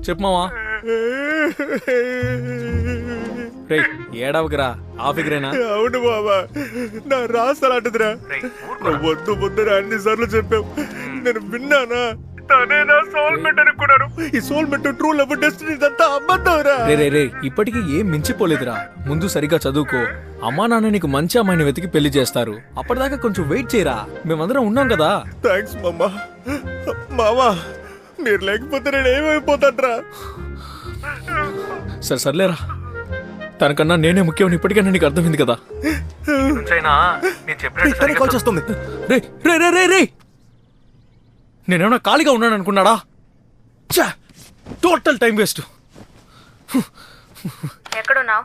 చెప్పు మావా. రే ఏడవకురా, ఆ ఫిగరేనా? అవును బాబా, నా రాసలాంటిదిరా. నువ్వు వద్దు వద్దురా అన్ని సార్లు చెప్పావు, నేను విన్నానా? తనే నా సోల్మేట్ అనుకున్నాను. ఈ సోల్మేట్ ట్రూ లవ్ డెస్టినీ అంతా అబద్ధంరా. రే ఇప్పటికీ ఏం మించిపోలేదురా. ముందు సరిగా చదువుకో. అమ్మా నాన్న నీకు మంచి అమ్మాయిని వెతికి పెళ్లి చేస్తారు. అప్పటిదాకా కొంచెం వెయిట్ చేయరా, మేమందరం ఉన్నాం కదా. థ్యాంక్స్ మామా. మామా మీరు లేకపోతే నేను ఏమైపోతాడ్రా. సర్లేరా, తనకన్నా నేనే ముఖ్యం ఇప్పటికైనా నీకు అర్థమైంది కదా. కాల్ చేస్తుంది. రే రే రే రే రే నేనేమన్నా ఖాళీగా ఉన్నాను అనుకున్నాడా? Total time waste. ఎక్కడున్నావు?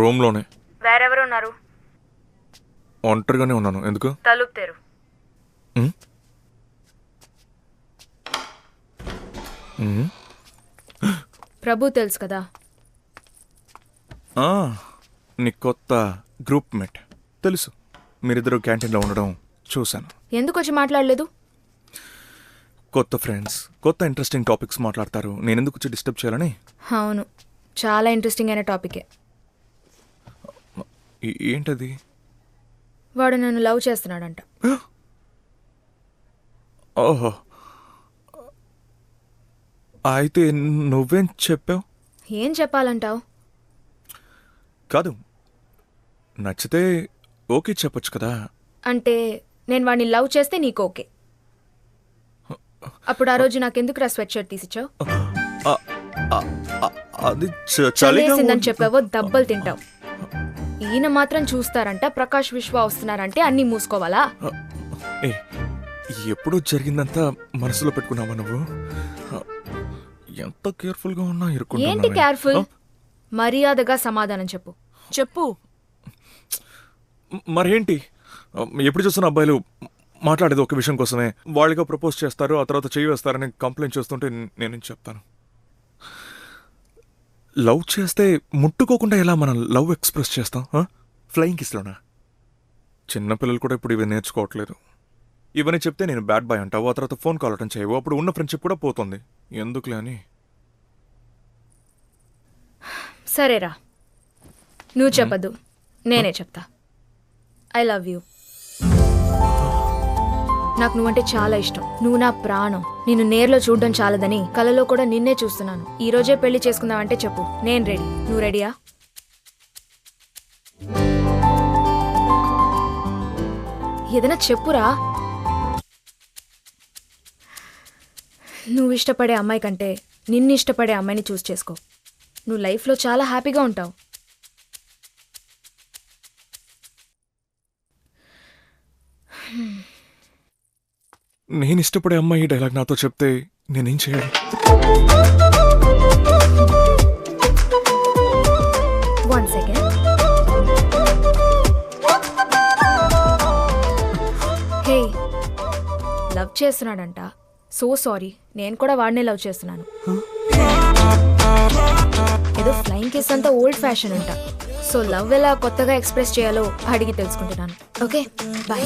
రూమ్ లోనే. వేరెవరు ఉన్నారు? ఒంటరిగానే ఉన్నాను. ఎందుకు? తలుపు తెరు. ప్రభు తెలుసు కదా, నీ కొత్త గ్రూప్ మేట్ తెలుసు. మీరిద్దరు క్యాంటీన్లో ఉండడం చూశాను. ఎందుకు వచ్చి మాట్లాడలేదు? కొత్త ఫ్రెండ్స్ కొత్త ఇంట్రెస్టింగ్ టాపిక్స్ మాట్లాడతారు, నేను ఎందుకు వచ్చి డిస్టర్బ్ చేయాలని. అవును, చాలా ఇంట్రెస్టింగ్ అయిన టాపికే. ఏంటది? వాడు నన్ను లవ్ చేస్తున్నాడంట. ఓహో, అయితే నువ్వేం చెప్పావు? ఏం చెప్పాలంటావు? కాదు, నచ్చితే ఓకే చెప్పొచ్చు కదా. అంటే నేను వాడిని లవ్ చేస్తే నీకు ఓకే. అప్పుడు ఆ రోజు నాకెందుకు స్వెట్ షర్ట్ తీసిచ్చావు? అది చలేసిందని చెప్పావో దెబ్బలు తింటావు. ఈయన మాత్రం చూస్తారంట, ప్రకాష్ విశ్వ వస్తున్నారంటే అన్నీ మూసుకోవాలా? ఎప్పుడు జరిగిందంతా మనసులో పెట్టుకున్నావా నువ్వు? ఎంత కేర్ఫుల్ గా ఉన్నా ఏంటి కేర్ఫుల్? మర్యాదగా సమాధానం చెప్పు. మరేంటి, ఎప్పుడు చూస్తున్న అబ్బాయిలు మాట్లాడేది ఒక విషయం కోసమే. వాళ్ళుగా ప్రపోజ్ చేస్తారు, ఆ తర్వాత చేయి వేస్తారని కంప్లైంట్ చేస్తుంటే నేనేం చెప్తాను? లవ్ చేస్తే ముట్టుకోకుండా ఎలా మనం లవ్ ఎక్స్ప్రెస్ చేస్తాం? ఫ్లయింగ్ కిస్లోనా? చిన్నపిల్లలు కూడా ఇప్పుడు ఇవి నేర్చుకోవట్లేదు. ఇవన్నీ చెప్తే నేను బ్యాడ్ బాయ్ అంటావు, ఆ తర్వాత ఫోన్ కాల్ అటెండ్ చేయవు, అప్పుడు ఉన్న ఫ్రెండ్షిప్ కూడా పోతుంది. ఎందుకులే అని. సరేరా, నువ్వు చెప్పద్దు, నేనే చెప్తా. I love you. నాకు నువ్వంటే చాలా ఇష్టం. నువ్వు నా ప్రాణం. నిన్ను నేర్లో చూడడం చాలదని కలలో కూడా నిన్నే చూస్తున్నాను. ఈ రోజే పెళ్లి చేసుకుందామంటే చెప్పు, నేను రెడీ. నువ్వు రెడీయా? ఏదైనా చెప్పురా. నువ్వు ఇష్టపడే అమ్మాయి కంటే నిన్ను ఇష్టపడే అమ్మాయిని చూస్ చేసుకో. నువ్వు లైఫ్లో చాలా హ్యాపీగా ఉంటావు. నేను ఇష్టపడే అమ్మాయి డైలాగ్ నాతో చెప్తే నేనేం చేయాలి? One second. హే, లవ్ చేస్తున్నాడంట. సో సారీ, నేను కూడా వాడినే లవ్ చేస్తున్నాను. ఏదో ఫ్లయింగ్ కిస్ అంతా ఓల్డ్ ఫ్యాషన్ అంట. సో లవ్ ఎలా కొత్తగా ఎక్స్ప్రెస్ చేయాలో అడిగి తెలుసుకుంటున్నాను. Okay, bye.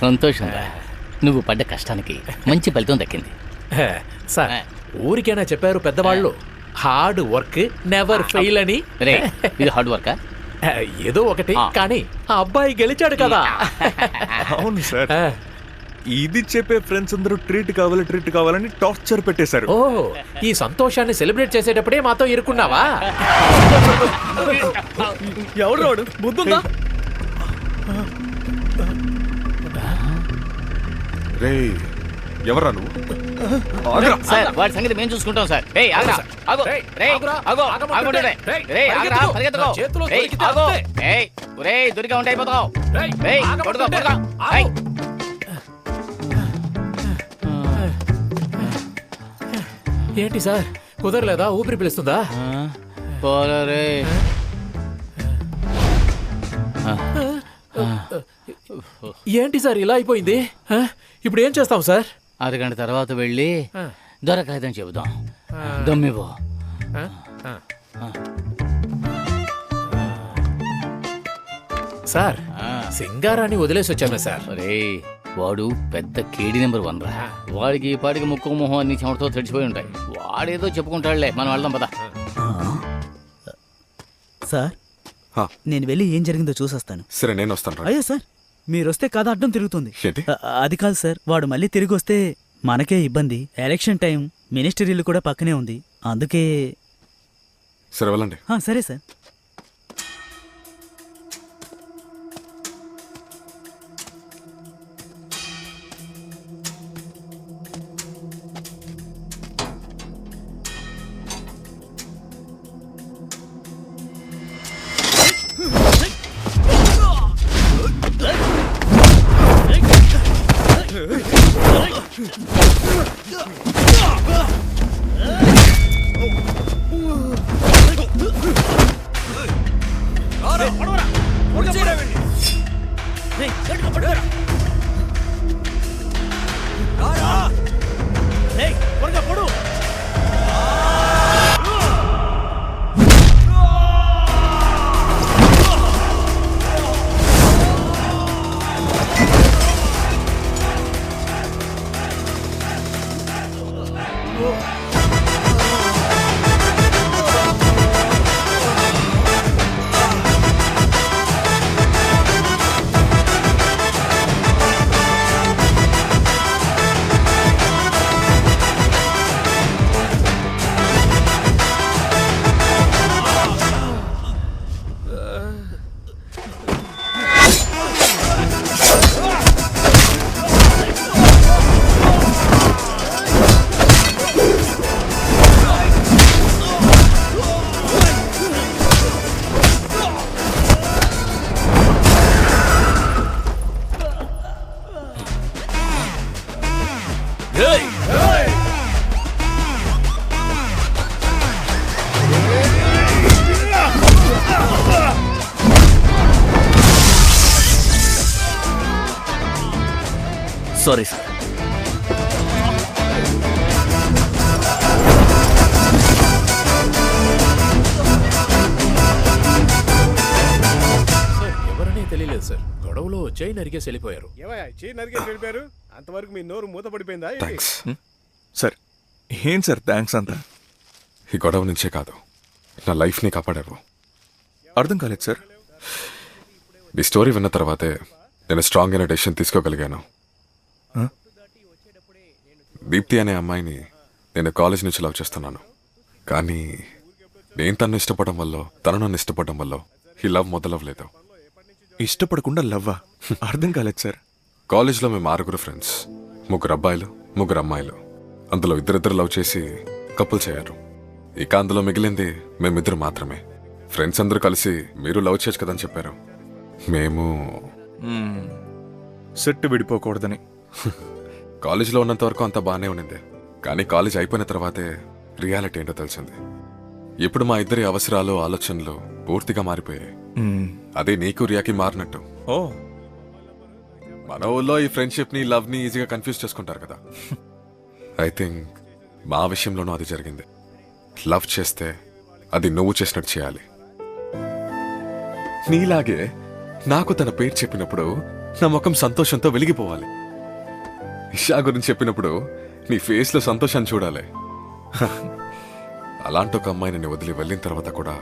సంతోషం. నువ్వు పడ్డ కష్టానికి మంచి ఫలితం దక్కింది. సార్, ఊరికేనా చెప్పారు పెద్దవాళ్ళు, హార్డ్ వర్క్ నెవర్ ఫెయిల్ అని? ఇది హార్డ్ వర్కా? ఏదో ఒకటి, కానీ ఆ అబ్బాయి గెలిచాడు కదా. అవును సార్, ఇది చెప్పే ఫ్రెండ్స్ అందరూ ట్రీట్ కావాలని టార్చర్ పెట్టేశారు. ఓ, ఈ సంతోషాన్ని సెలబ్రేట్ చేసేటప్పుడే మాతో ఇరుక్కున్నావా? ఎవడు రాడు? బుద్ధుందా? రే, ఎవరా నువ్వు? సార్, వాడి సంగతి మేము చూసుకుంటాం సార్. దొరికా ఉంటే అయిపోతావు. ఏంటి సార్, కుదరలేదా? ఊపిరి పిలుస్తుందా? ఏంటి సార్ ఇలా అయిపోయింది? ఇప్పుడు ఏం చేస్తాం సార్? అరగంట తర్వాత వెళ్ళి ఆ. దొరకలేదని చెబుదాం. దమ్మివో. ఆ, ఆ. సార్ సింగారాన్ని వదిలేసి వచ్చాను సార్. అరే వాడు పెద్ద కేడి నెంబర్ 1 రా. వాడికి ఈ పాటికి ముక్కు మొహం అన్ని చెమటతో తడిచిపోయి ఉంటాయి. వాడేదో చెప్పుకుంటాడులే, మనం వెళ్దాం పదా. సార్ హా. నేను వెళ్ళి ఏం జరిగిందో చూసొస్తాను. సరే నేను వస్తాను రా. అయ్యో సార్ మీరొస్తే కథ అడ్డం తిరుగుతుంది. ఏంటి? అది కాదు సార్, వాడు మళ్ళీ తిరిగి వస్తే మనకే ఇబ్బంది. ఎలక్షన్ టైం, మినిస్టరీలు కూడా పక్కనే ఉంది. అందుకే సరే వెళ్ళండి. సరే సార్. Sorry sir. సార్ ఎవరనే తెలియలేదు సార్. గొడవలో చేయి నరికేసి వెళ్ళిపోయారు. అంతవరకు మీ నోరు మూతపడిపోయిందా? థ్యాంక్స్. సార్ ఏం సార్ థ్యాంక్స్ అంతా? ఈ గొడవ నుంచే కాదు, నా లైఫ్ని కాపాడావు. అర్థం కాలేదు సార్. నీ స్టోరీ విన్న తర్వాతే నేను స్ట్రాంగ్ అయిన డెసిషన్ తీసుకోగలిగాను. దీప్తి అనే అమ్మాయిని నేను కాలేజ్ నుంచి లవ్ చేస్తున్నాను. కానీ నేను తను ఇష్టపడడం వల్ల, తను నన్ను ఇష్టపడడం వల్ల ఈ లవ్ మొదలవ్వలేదు. ఇష్టపడకుండా లవ్వా? అర్థం కాలేదు సార్. కాలేజ్లో మేము 6 ఫ్రెండ్స్, 3 అబ్బాయిలు 3 అమ్మాయిలు. అందులో ఇద్దరిద్దరు లవ్ చేసి కపుల్స్ అయ్యారు. ఇక అందులో మిగిలింది మేమిద్దరు మాత్రమే. ఫ్రెండ్స్ అందరూ కలిసి మీరు లవ్ చేయొచ్చు కదని చెప్పారు. మేము సెట్ విడిపోకూడదని. కాలేజ్లో ఉన్నంత వరకు అంతా బాగానే ఉండింది. కానీ కాలేజ్ అయిపోయిన తర్వాతే రియాలిటీ ఏంటో తెలిసింది. ఇప్పుడు మా ఇద్దరి అవసరాలు, ఆలోచనలు పూర్తిగా మారిపోయాయి. అదే నీకు రియాకి మారినట్టు. ఓ, మన ఊళ్ళో ఈ ఫ్రెండ్షిప్ని, లవ్ని ఈజీగా కన్ఫ్యూజ్ చేసుకుంటారు కదా. ఐ థింక్ మా విషయంలోనూ అది జరిగింది. లవ్ చేస్తే అది నువ్వు చేసినట్టు చేయాలి. నీలాగే నాకు తన పేరు చెప్పినప్పుడు నా ముఖం సంతోషంతో వెలిగిపోవాలి. ఇషా గురించి చెప్పినప్పుడు నీ ఫేస్లో సంతోషాన్ని చూడాలి. అలాంటి ఒక అమ్మాయిని నేను వదిలి వెళ్ళిన తర్వాత కూడా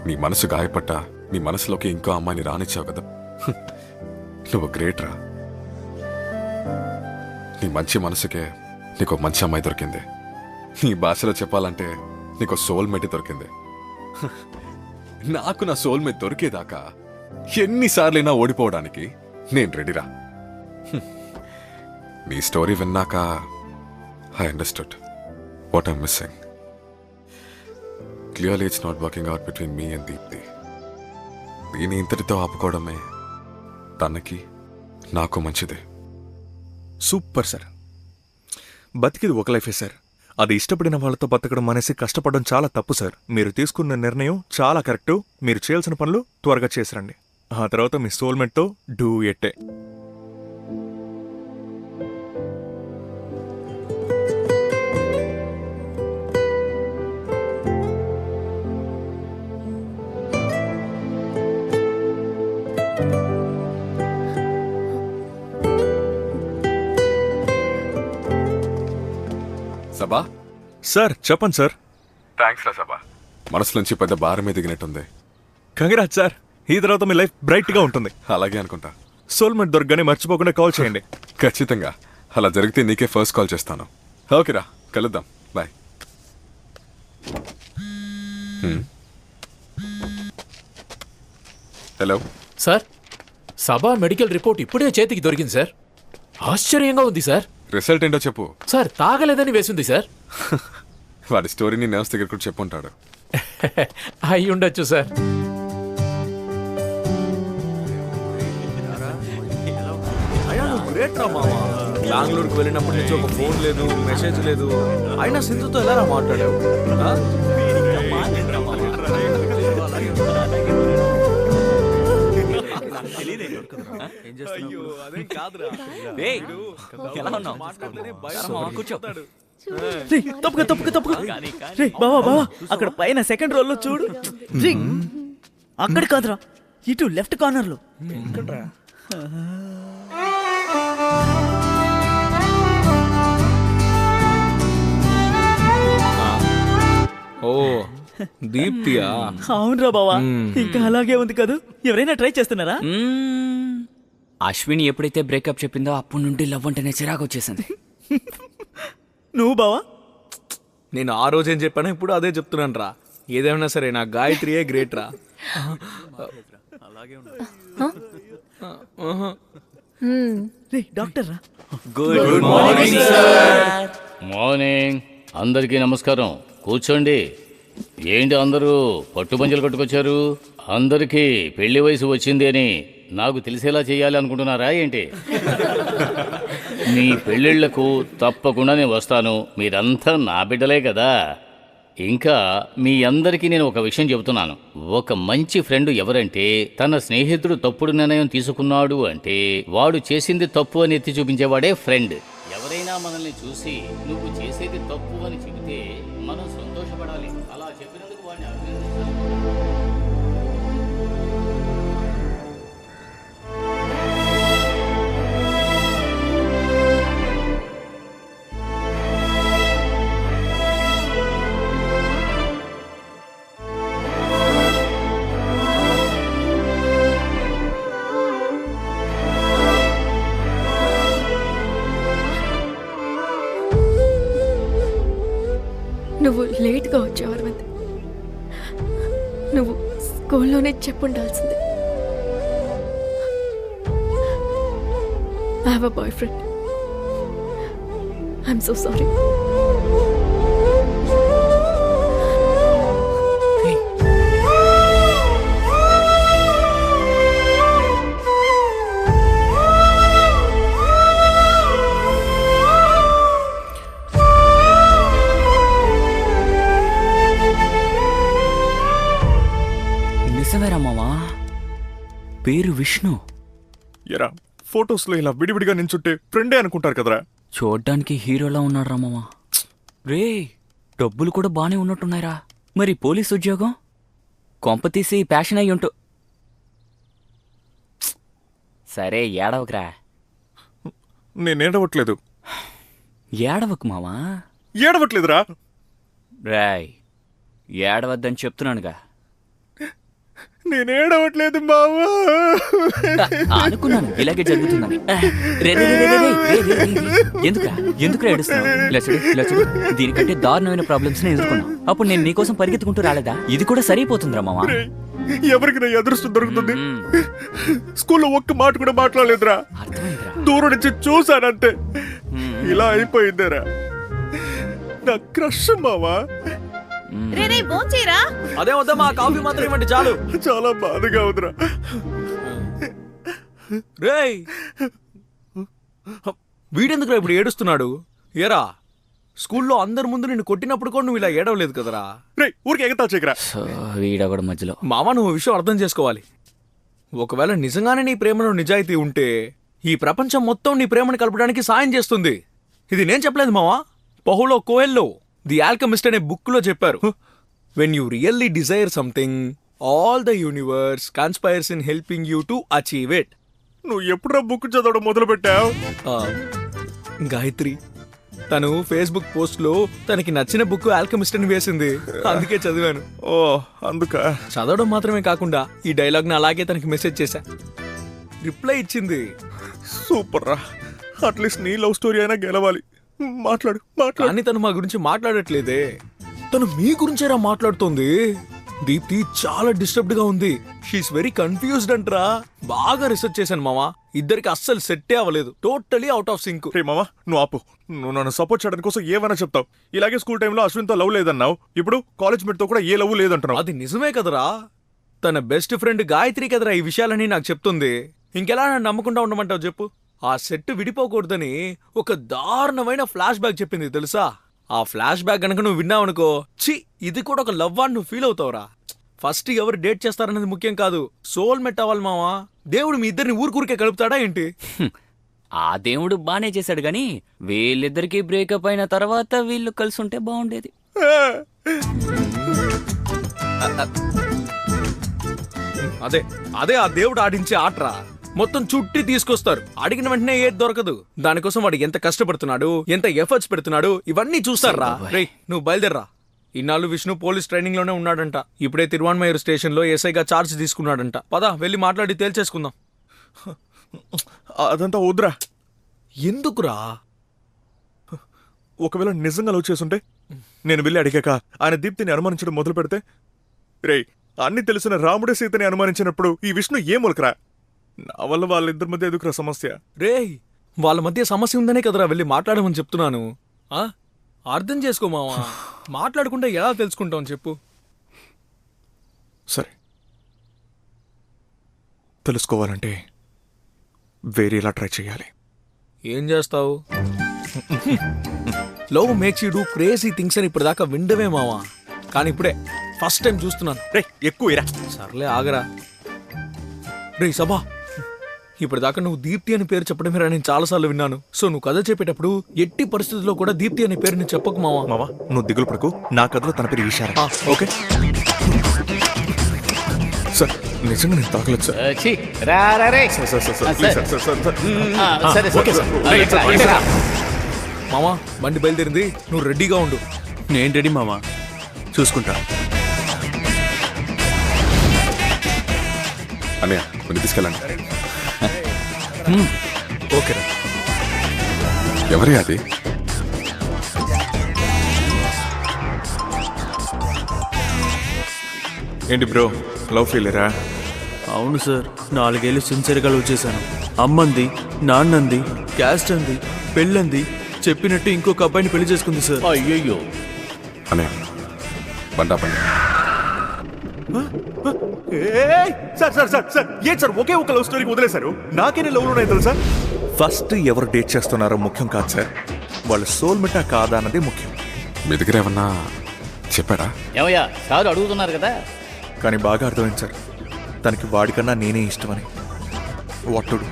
నీ మనసు గాయపడ్డా నీ మనసులోకి ఇంకో అమ్మాయిని రానిచ్చావు కదా. నువ్వు గ్రేట్ రా. నీ మంచి మనసుకే నీకు మంచి అమ్మాయి దొరికింది. నీ భాషలో చెప్పాలంటే నీకు సోల్మేట్ దొరికింది. నాకు నా సోల్మేట్ దొరికేదాకా ఎన్నిసార్లైనా ఓడిపోవడానికి నేను రెడీరా. నీ స్టోరీ విన్నాక I understood what I'm missing. Clearly it's not working out between me and Deepti. దీని ఇంతటితో ఆపుకోవడమే తనకి నాకు మంచిది. Super sir. బతికిది ఒక లైఫే సార్. అది ఇష్టపడిన వాళ్ళతో బతకడం అనేసి కష్టపడడం చాలా తప్పు సార్. మీరు తీసుకున్న నిర్ణయం చాలా కరెక్టు. మీరు చేయాల్సిన పనులు త్వరగా చేసిరండి. ఆ తర్వాత మీ సోల్మేట్తో డూ ఎట్టే. సభా సార్ చెప్పండి సార్. థ్యాంక్స్ రా సభా. మనసు నుంచి పెద్ద భారమే దిగినట్టుంది. Congrats sir. ఈ తర్వాత మీ లైఫ్ బ్రైట్గా ఉంటుంది. అలాగే అనుకుంటా. సోల్మేట్ దొరకగానే మర్చిపోకుండా కాల్ చేయండి. ఖచ్చితంగా. అలా జరిగితే నీకే ఫస్ట్ కాల్ చేస్తాను. ఓకేరా, కలుద్దాం. బాయ్. హలో సార్, సభ మెడికల్ రిపోర్ట్ ఇప్పుడే చేతికి దొరికింది సార్. ఆశ్చర్యంగా ఉంది సార్. రిజల్ట్ ఏంటో చెప్పు. సార్, తాగలేదని వేసింది సార్. వాడి స్టోరీని నర్స్ దగ్గర కూడా చెప్పుంటాడు. అయి ఉండొచ్చు సార్. అయినా నువ్వు గ్రేట్ రా మామ. బెంగళూరుకు వెళ్ళినప్పటి నుంచి ఒక ఫోన్ లేదు, మెసేజ్ లేదు. అయినా సింధుతో ఎలా రా మాట్లాడావు? ఆ? ఏం చేస్తున్నావు? అదేం కాదురా. ఎలా ఉన్నావు? మాట్లాడితేనే భయం. కూర్చోతాడు. తప్పుగా రే బావా అక్కడ పైన సెకండ్ రోల్లో చూడు. రే, అక్కడ కాదురా, ఇటు లెఫ్ట్ కార్నర్ లో. ఓ దీప్తియా? అవునరా బావా, ఇంకా అలాగే ఉంది కదా. ఎవరైనా ట్రై చేస్తున్నారా? అశ్విని ఎప్పుడైతే బ్రేకప్ చెప్పిందో అప్పటి నుండి లవ్ అంటేనే చిరాకు వచ్చేసింది. నువ్వు బావా? నేను ఆ రోజేం చెప్పాను, ఇప్పుడు అదే చెప్తున్నాను రా. ఏదేమన్నా సరే నా గాయత్రియే గ్రేట్ రా. రే డాక్టర్ రా. Good morning sir. మార్నింగ్. అందరికీ నమస్కారం. కూర్చోండి. ఏంటి అందరూ పట్టుపంచలు కట్టుకొచ్చారు? అందరికీ పెళ్లి వయసు వచ్చింది అని నాకు తెలిసేలా చేయాలి అనుకుంటున్నారా ఏంటి? మీ పెళ్ళిళ్లకు తప్పకుండా నేను వస్తాను. మీరంతా నా బిడ్డలే కదా. ఇంకా మీ అందరికీ నేను ఒక విషయం చెబుతున్నాను. ఒక మంచి ఫ్రెండ్ ఎవరంటే తన స్నేహితుడు తప్పుడు నిర్ణయం తీసుకున్నాడు అంటే వాడు చేసింది తప్పు అని ఎత్తి చూపించేవాడే ఫ్రెండ్. ఎవరైనా మనల్ని చూసి నువ్వు చేసేది తప్పు అని చెబితే మనం సంతోషపడాలి. అలా చెప్పినందుకు వాడిని అభినందించాలి. నువ్వు లేట్గా వచ్చావు అరవింద్. నువ్వు స్కూల్లోనే చెప్పుండాల్సింది. I have a boyfriend. I'm so sorry. నిజమేరా మావా, పేరు విష్ణు. ఎరా ఫొటోస్లో ఇలా విడివిడిగా నించుంటే ఫ్రెండే అనుకుంటారు కదరా. చూడ్డానికి హీరోలా ఉన్నాడు రా మావా. రే, డబ్బులు కూడా బానే ఉన్నట్టున్నాయిరా. మరి పోలీస్ ఉద్యోగం కొంపతీసి ప్యాషన్ అయ్యి ఉంటూ. సరే ఏడవకరా. నేనేడవట్లేదు. ఏడవకు మావా. ఏడవట్లేదురా. రాయ్, ఏడవద్దని చెప్తున్నానుగా. నేనేడవట్లేదు బావా. అనుకున్నాను ఇలాగే జరుగుతుందని. ఎందుకు ఏడుస్తున్నావు? ఇలా చూడు, ఇలా చూడు. దీనికంటే దారుణమైన ప్రాబ్లమ్స్ ఎదుర్కొన్నావు. అప్పుడు నేను నీకోసం పరిగెత్తుకుంటూ రాలేదా? ఇది కూడా సరిపోతుందిరా మావా. ఎవరికి నా అదృష్టం దొరుకుతుంది? స్కూల్లో ఒక్క మాట కూడా మాట్లాడలేదురా. దూరం నుంచి చూసానంతే. ఇలా అయిపోయిందేరా నా క్రష్ మావా. అదే వద్దా, మా కాఫీ మాత్రం ఇవ్వండి చాలు. చాలా బాధగా ఉందిరా. రేయ్, వీడెందుకురా ఇప్పుడు ఏడుస్తున్నాడు? ఏరా, స్కూల్లో అందరి ముందు నిన్ను కొట్టినప్పుడు కూడా నువ్వు ఇలా ఏడవలేదు కదరా. రే, ఊరికి ఎగతా చేయకరా. వీడ కూడా మధ్యలో. మామ, నువ్వు విషయం అర్థం చేసుకోవాలి. ఒకవేళ నిజంగానే నీ ప్రేమలో నిజాయితీ ఉంటే ఈ ప్రపంచం మొత్తం నీ ప్రేమను కలపడానికి సాయం చేస్తుంది. ఇది నేను చెప్పలేదు మావా. పౌలో కోయెల్లో ది ఆల్కెమిస్ట్ అనే బుక్ లో చెప్పారు. When you really desire something, all the universe conspires in helping you to achieve it. నువ్వు ఎప్పుడురా బుక్ చదవడం మొదలు పెట్టావు? గాయత్రి తను ఫేస్బుక్ పోస్ట్ లో తనకి నచ్చిన బుక్ ఆల్కెమిస్ట్ అని వేసింది, అందుకే చదివాను. ఓ అందుక. చదవడం మాత్రమే కాకుండా ఈ డైలాగ్ ని అలాగే తనకి మెసేజ్ చేశా, రిప్లై ఇచ్చింది. సూపర్ రా, అట్లీస్ట్ నీ లవ్ స్టోరీ అయినా గెలవాలి. మాట్లాడు మాట్లాడు. కానీ తను మా గురించి మాట్లాడట్లేదే, తను మీ గురించేరా మాట్లాడుతోంది. దీప్తి చాలా డిస్టర్బ్డ్ గా ఉంది, షీఈస్ వెరీ కన్ఫ్యూజ్డ్ అంటరా. బాగా రీసెర్చ్ చేశాను మామా, ఇద్దరికి అస్సలు సెట్టే అవ్వలేదు, టోటలీ అవుట్ ఆఫ్ సింక్. రే మామా, నువ్వు ఆపు. నువ్వు నన్ను సపోర్ట్ చేయడానికి కోసం ఏమైనా చెప్తావు. ఇలాగే స్కూల్ టైంలో అశ్విన్తో లవ్ లేదన్నావు, ఇప్పుడు కాలేజ్ మేట్ తో కూడా ఏ లవ్ లేదంటున్నావు. అది నిజమే కదరా, తన బెస్ట్ ఫ్రెండ్ గాయత్రి కదరా ఈ విషయాలని నాకు చెప్తుంది. ఇంకెలా నన్ను నమ్మకుండా ఉండమంటావు చెప్పు. ఆ సెట్ విడిపోకూడదని ఒక దారుణమైన ఫ్లాష్ బ్యాక్ చెప్పింది తెలుసా. ఆ ఫ్లాష్ బ్యాక్ గనక నువ్వు విన్నావనుకో, ఛీ ఇది కూడా ఒక లవ్ అని నువ్వు ఫీల్ అవుతావురా. ఫస్ట్ ఎవరు డేట్ చేస్తారనేది ముఖ్యం కాదు, సోల్మేట్ అవ్వాలి మావా. దేవుడు మీ ఇద్దరిని ఊరికూరికే కలుపుతాడా ఏంటి? ఆ దేవుడు బానే చేశాడు గాని వీళ్ళిద్దరికి బ్రేకప్ అయిన తర్వాత వీళ్ళు కలిసి ఉంటే బాగుండేది. అదే అదే ఆ దేవుడు ఆడించే ఆటరా. మొత్తం చుట్టి తీసుకొస్తారు, అడిగిన వెంటనే ఏది దొరకదు. దానికోసం వాడు ఎంత కష్టపడుతున్నాడు, ఎంత ఎఫర్ట్స్ పెడుతున్నాడు, ఇవన్నీ చూస్తారా. రేయ్ నువ్వు బయలుదేర్రా. ఇన్నాళ్ళు విష్ణు పోలీస్ ట్రైనింగ్ లోనే ఉన్నాడంట, ఇప్పుడే తిరువాన్మయూర్ స్టేషన్ లో ఎస్ఐగా చార్జ్ తీసుకున్నాడంట. పద వెళ్ళి మాట్లాడి తేల్చేసుకుందాం. అదంతా వద్దురా. ఎందుకురా? ఒకవేళ నిజంగా లవ్ చేసుంటే నేను వెళ్ళి అడిగాక ఆయన దీప్తిని అనుమానించడం మొదలు పెడితే, రే అన్ని తెలిసిన రాముడే సీతని అనుమానించినప్పుడు ఈ విష్ణు ఏ మూలకరా? నా వల్ల వాళ్ళిద్దరి మధ్య ఎదుకురా సమస్య. రేయ్ వాళ్ళ మధ్య సమస్య ఉందనే కదరా వెళ్ళి మాట్లాడమని చెప్తున్నాను. అర్థం చేసుకో మావా, మాట్లాడకుండా ఎలా తెలుసుకుంటాం చెప్పు. సరే, తెలుసుకోవాలంటే వేరేలా ట్రై చేయాలి. ఏం చేస్తావు? Love makes you do crazy things అని ఇప్పుడు దాకా విండవే మావా, కానీ ఇప్పుడే ఫస్ట్ టైం చూస్తున్నాను. రే ఎక్కువ సర్లే ఆగరా. రే సభా, ఇప్పుడు దాకా నువ్వు దీప్తి అని పేరు చెప్పడమేరా నేను చాలాసార్లు విన్నాను. సో నువ్వు కథ చెప్పేటప్పుడు ఎట్టి పరిస్థితుల్లో కూడా దీప్తి అనే పేరు నేను చెప్పకు మావా. మావా నువ్వు దిగులు పడకు, నా కథలో తన పేరు ఈశారా. ఓకే సార్, నిజంగా నేను తాగలేదు సార్. మామా బండి బయలుదేరింది, నువ్వు రెడీగా ఉండు. నేను రెడీ మామా, చూసుకుంటా. అన్నయ్య కొన్ని తీసుకెళ్ళండి. ఓకేరా. ఎవరి అది? ఏంటి బ్రో, లవ్ ఫెయిలియరా? అవును సార్, 4 ఏళ్ళు సిన్సియర్గా లవ్ చేశాను. అమ్మంది, నాన్నంది, క్యాస్ట్ అంది, పెళ్ళంది, చెప్పినట్టు ఇంకొక అబ్బాయిని పెళ్లి చేసుకుంది సార్. అయ్యయ్యో. అన్నయ్య బండా పండి. సార్ సార్ సార్ సార్ ఏంటి సార్ ఒకే ఒక లవ్ స్టోరీకి వదిలేశారు? నాకేనే లవ్లు ఉన్నాయి తెలుసా? ఫస్ట్ ఎవరు డేట్ చేస్తున్నారో ముఖ్యం కాదు సార్, వాళ్ళ సోల్మేటా కాదా అన్నదే ముఖ్యం. మీ దగ్గర ఏమన్నా చెప్పాడా? ఏమయ్యా సార్ అడుగుతున్నారు కదా. కానీ బాగా అర్థమైంది సార్, తనకి వాడికన్నా నేనే ఇష్టమని. వాటుడు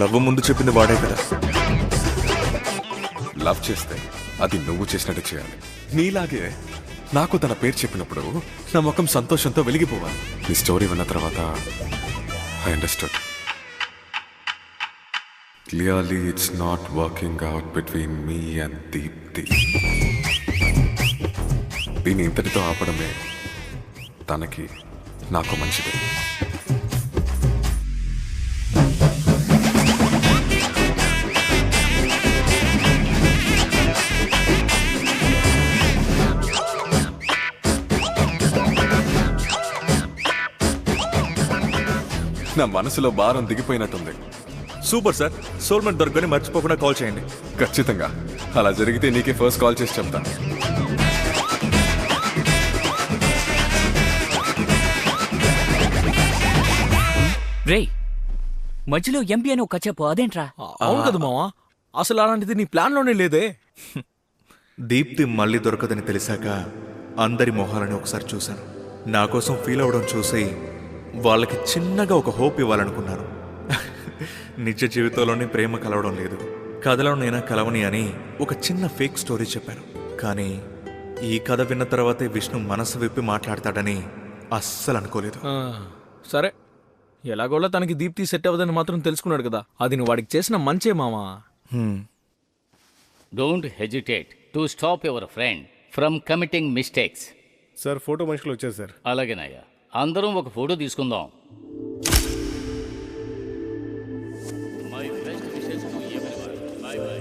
లవ్ ముందు చెప్పింది వాడే కదా. లవ్ చేస్తే అది నువ్వు చేసినట్టు చేయాలి. నీలాగే నాకు తన పేరు చెప్పినప్పుడు నా ముఖం సంతోషంతో వెలిగిపోవాలి. నీ స్టోరీ విన్న తర్వాత I understood. Clearly it's not working out between me and Deepti. దీన్ని ఇంతటితో ఆపడమే తనకి నాకు మంచిది. నా మనసులో భారం దిగిపోయినట్టుంది. సూపర్ సార్, సోల్మేట్ దొరకని మర్చిపోకుండా కాల్ చేయండి. ఖచ్చితంగా, అలా జరిగితే నీకే ఫస్ట్ కాల్ చేసి చెప్తాను. రే మధ్యలో ఎంపీ అని ఒక చెప్పు, అదేంట్రా? అవును కదా మావా, అసలు అలాంటిది నీ ప్లాన్ లోనే లేదే. దీప్తి మళ్ళీ దొరకదని తెలిసాక అందరి మొహాలని ఒకసారి చూశాను. నా కోసం ఫీల్ అవడం చూసి వాళ్ళకి చిన్నగా ఒక హోప్ ఇవ్వాలనుకున్నాను. నిజ జీవితంలోనే ప్రేమ కలవడం లేదు, కథలోనైనా కలవని అని ఒక చిన్న ఫేక్ స్టోరీ చెప్పాను. కానీ ఈ కథ విన్న తర్వాతే విష్ణు మనసు విప్పి మాట్లాడతాడని అస్సలు అనుకోలేదు. సరే, ఎలాగోలా తనకి దీప్తి సెట్ అవ్వదని మాత్రం తెలుసుకున్నాడు కదా, అది నువ్వు వాడికి చేసిన మంచే మావా. Don't hesitate to stop your friend from committing mistakes. Sir photo మనుషులు వచ్చారు సార్. అలాగేనయ్యా, అందరం ఒక ఫోటో తీసుకుందాం. My best wishes to everyone. By by.